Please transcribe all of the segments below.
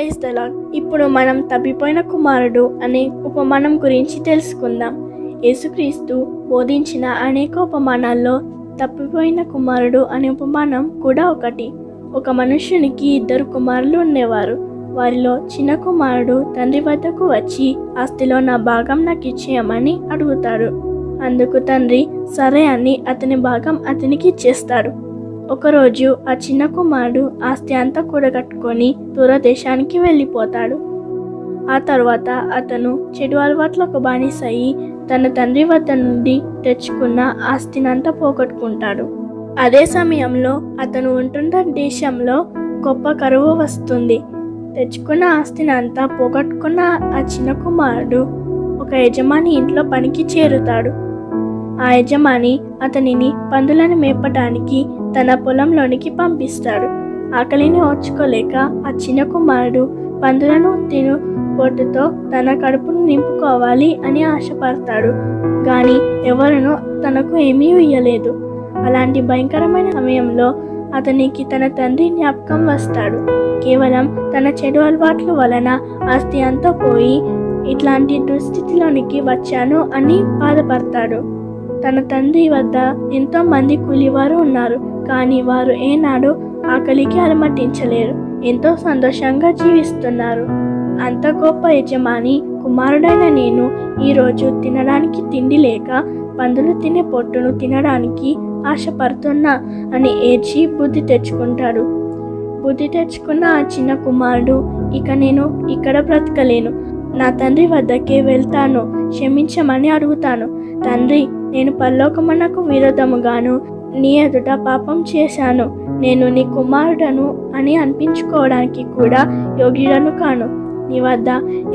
Praise the lord. ఇప్పుడు మనం తప్పిపోయిన కుమారుడు అనే ఉపమానం గురించి తెలుసుకుందాం. యేసుక్రీస్తు బోధించిన అనేక ఉపమానాల్లో తప్పిపోయిన కుమారుడు అనే ఉపమానం కూడా ఒకటి. ఒక మనుష్యునికి 2 కుమారులు ఉండేవారు. వారిలో చిన్న కుమారుడు తండ్రి వద్దకు వచ్చి ఆస్తిలో నా భాగం నాకు ఇచ్చేయమని అడుగుతాడు. అందుకు తండ్రి సరే అని అతని భాగం అతనికి ఇచ్చేస్తాడు. ఒకరోజు ఆ చిన్న కుమారుడు ఆస్తి అంతా కూడగట్టుకొని దూరదేశానికి వెళ్ళిపోతాడు. ఆ తర్వాత అతను చెడు అలవాట్లకు బానిసయి తన తండ్రి వద్ద నుండి తెచ్చుకున్న ఆస్తినంతా పోగొట్టుకుంటాడు. అదే సమయంలో అతను ఉంటున్న దేశంలో గొప్ప కరువు వస్తుంది. తెచ్చుకున్న ఆస్తినంతా పోగొట్టుకున్న ఆ చిన్న కుమారుడు ఒక యజమాని ఇంట్లో పనికి చేరుతాడు. ఆ యజమాని అతనిని పందులను మేపడానికి తన పొలంలోనికి పంపిస్తాడు. ఆకలిని ఓర్చుకోలేక ఆ చిన్న కుమారుడు పందులను తినుబోటుతో తన కడుపును నింపుకోవాలి అని ఆశపడతాడు. కానీ ఎవరునూ తనకు ఏమీ ఇయ్యలేదు. అలాంటి భయంకరమైన సమయంలో అతనికి తన తండ్రి జ్ఞాపకం వస్తాడు. కేవలం తన చెడు అలవాట్ల వలన ఆస్తి అంతా పోయి ఇట్లాంటి దుస్థితిలోనికి వచ్చాను అని బాధపడతాడు. తన తండ్రి వద్ద ఎంతో మంది కూలివారు ఉన్నారు, కానీ వారు ఏనాడు ఆకలికి అలమటించలేరు. ఎంతో సంతోషంగా జీవిస్తున్నారు. అంత గొప్ప యజమాని కుమారుడైన నేను ఈరోజు తినడానికి తిండి లేక పందులు తినే పొట్టును తినడానికి ఆశపడుతున్నా అని ఏడ్చి బుద్ధి తెచ్చుకుంటాడు. బుద్ధి తెచ్చుకున్న ఆ చిన్న కుమారుడు ఇక నేను ఇక్కడ బ్రతకలేను, నా తండ్రి వద్దకే వెళ్తాను, క్షమించమని అడుగుతాను. తండ్రి, నేను పరలోకమునకు విరోధముగాను నీ ఎదుట పాపం చేశాను. నేను నీ కుమారుడను అని అనిపించుకోవడానికి కూడా యోగ్యుడను కాను. నీ వద్ద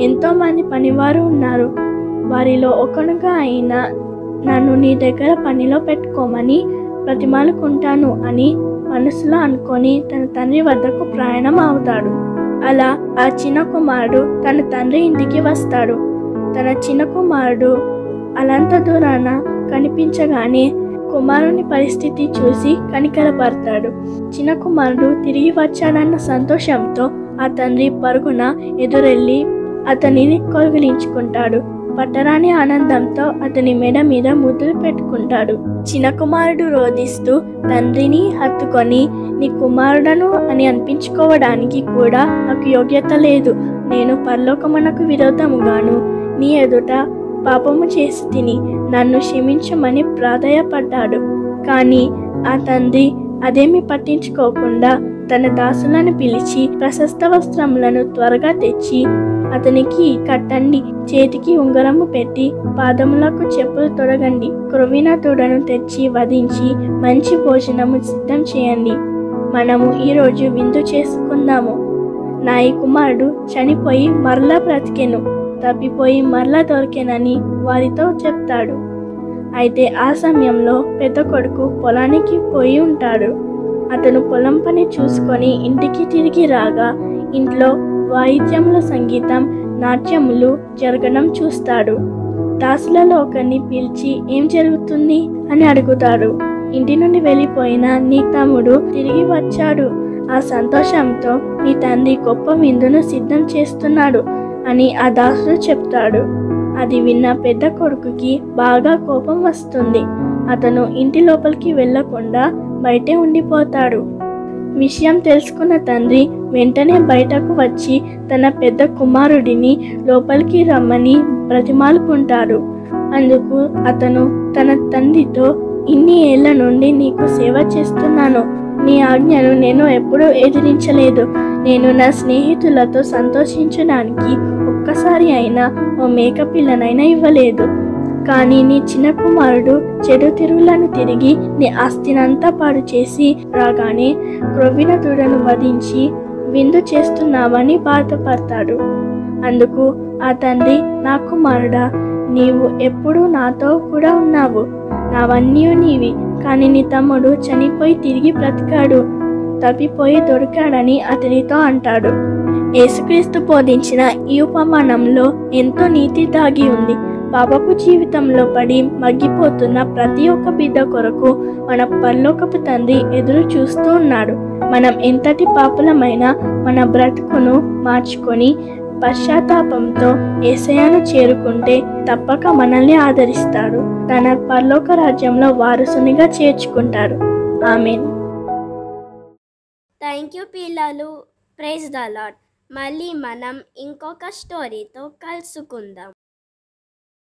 ఎంతో మంది పనివారు ఉన్నారు. వారిలో ఒకనుగా అయినా నన్ను నీ దగ్గర పనిలో పెట్టుకోమని ప్రతిమాలుకుంటాను అని మనసులో అనుకొని తన తండ్రి వద్దకు ప్రయాణం అవుతాడు. అలా ఆ చిన్న కుమారుడు తన తండ్రి ఇంటికి వస్తాడు. తన చిన్న కుమారుడు అలంత దూరాన కనిపించగానే కుమారుని పరిస్థితి చూసి కనికరపడతాడు. చిన్న కుమారుడు తిరిగి వచ్చాడన్న సంతోషంతో ఆ తండ్రి పరుగున ఎదురెళ్ళి అతనిని కౌగిలించుకుంటాడు. పట్టరాని ఆనందంతో అతని మెడ మీద ముద్దులు పెట్టుకుంటాడు. చిన్న కుమారుడు రోధిస్తూ తండ్రిని హత్తుకొని, నీ కుమారుడను అని అనిపించుకోవడానికి కూడా నాకు యోగ్యత లేదు. నేను పరలోకమునకు విరోధముగాను నీ ఎదుట పాపము చేసి తిని నన్ను క్షమించమని ప్రాధేయపడ్డాడు. కానీ ఆ తండ్రి అదేమీ పట్టించుకోకుండా తన దాసులను పిలిచి ప్రశస్త వస్త్రములను త్వరగా తెచ్చి అతనికి కట్టండి, చేతికి ఉంగరము పెట్టి పాదములకు చెప్పులు తొడగండి, క్రొవ్విన దూడను తెచ్చి వధించి మంచి భోజనము సిద్ధం చేయండి, మనము ఈరోజు విందు చేసుకుందాము. నా ఈ కుమారుడు చనిపోయి మరలా బ్రతికెను, తప్పిపోయి మరలా దొరికెనని వారితో చెప్తాడు. అయితే ఆ సమయంలో పెద్ద కొడుకు పొలానికి పోయి ఉంటాడు. అతను పొలం పని చూసుకొని ఇంటికి తిరిగి రాగా ఇంట్లో వాయిద్యముల సంగీతం, నాట్యములు జరగడం చూస్తాడు. దాసులలో ఒకరిని పిలిచి ఏం జరుగుతుంది అని అడుగుతాడు. ఇంటి నుండి వెళ్ళిపోయిన నీ తమ్ముడు తిరిగి వచ్చాడు, ఆ సంతోషంతో నీ తండ్రి గొప్ప విందును సిద్ధం చేస్తున్నాడు అని ఆ దాసుడు చెప్తాడు. అది విన్న పెద్ద కొడుకుకి బాగా కోపం వస్తుంది. అతను ఇంటి లోపలికి వెళ్ళకుండా బయటే ఉండిపోతాడు. విషయం తెలుసుకున్న తండ్రి వెంటనే బయటకు వచ్చి తన పెద్ద కుమారుడిని లోపలికి రమ్మని బ్రతిమాలుకుంటాడు. అందుకు అతను తన తండ్రితో, ఇన్ని ఏళ్ల నుండి నీకు సేవ చేస్తున్నాను, నీ ఆజ్ఞను నేను ఎప్పుడూ ఎదిరించలేదు. నేను నా స్నేహితులతో సంతోషించడానికి ఒక్కసారి అయినా ఓ మేకపిల్లనైనా ఇవ్వలేదు. కానీ నీ చిన్న కుమారుడు చెడు తిరుగులను తిరిగి నీ ఆస్తినంతా పాడు చేసి రాగానే క్రొవ్విన దూడను వధించి విందు చేస్తున్నావని బాధపడతాడు. అందుకు ఆ తండ్రి, నా కుమారుడా, నీవు ఎప్పుడూ నాతో కూడా ఉన్నావు, నావన్నీ నీవి. కానీ నీ తమ్ముడు చనిపోయి తిరిగి బ్రతికాడు, తప్పిపోయి దొరికాడని అతనితో అంటాడు. యేసుక్రీస్తు బోధించిన ఈ ఉపమానంలో ఎంతో నీతి దాగి ఉంది. పాపపు జీవితంలో పడి మగ్గిపోతున్న ప్రతి ఒక్క బిడ్డ కొరకు మన పరలోకపు తండ్రి ఎదురు చూస్తూ ఉన్నాడు. మనం ఎంతటి పాపులమైనా మన బ్రతుకును మార్చుకొని పశ్చాత్తాపంతో యేసయ్యను చేరుకుంటే తప్పక మనల్ని ఆదరిస్తాడు. తన పరలోక రాజ్యంలో వారసునిగా చేర్చుకుంటాడు. ఆమేన్. థ్యాంక్ యూ పిల్లలు. Praise the Lord. మళ్ళీ మనం ఇంకొక స్టోరీతో కలుసుకుందాం.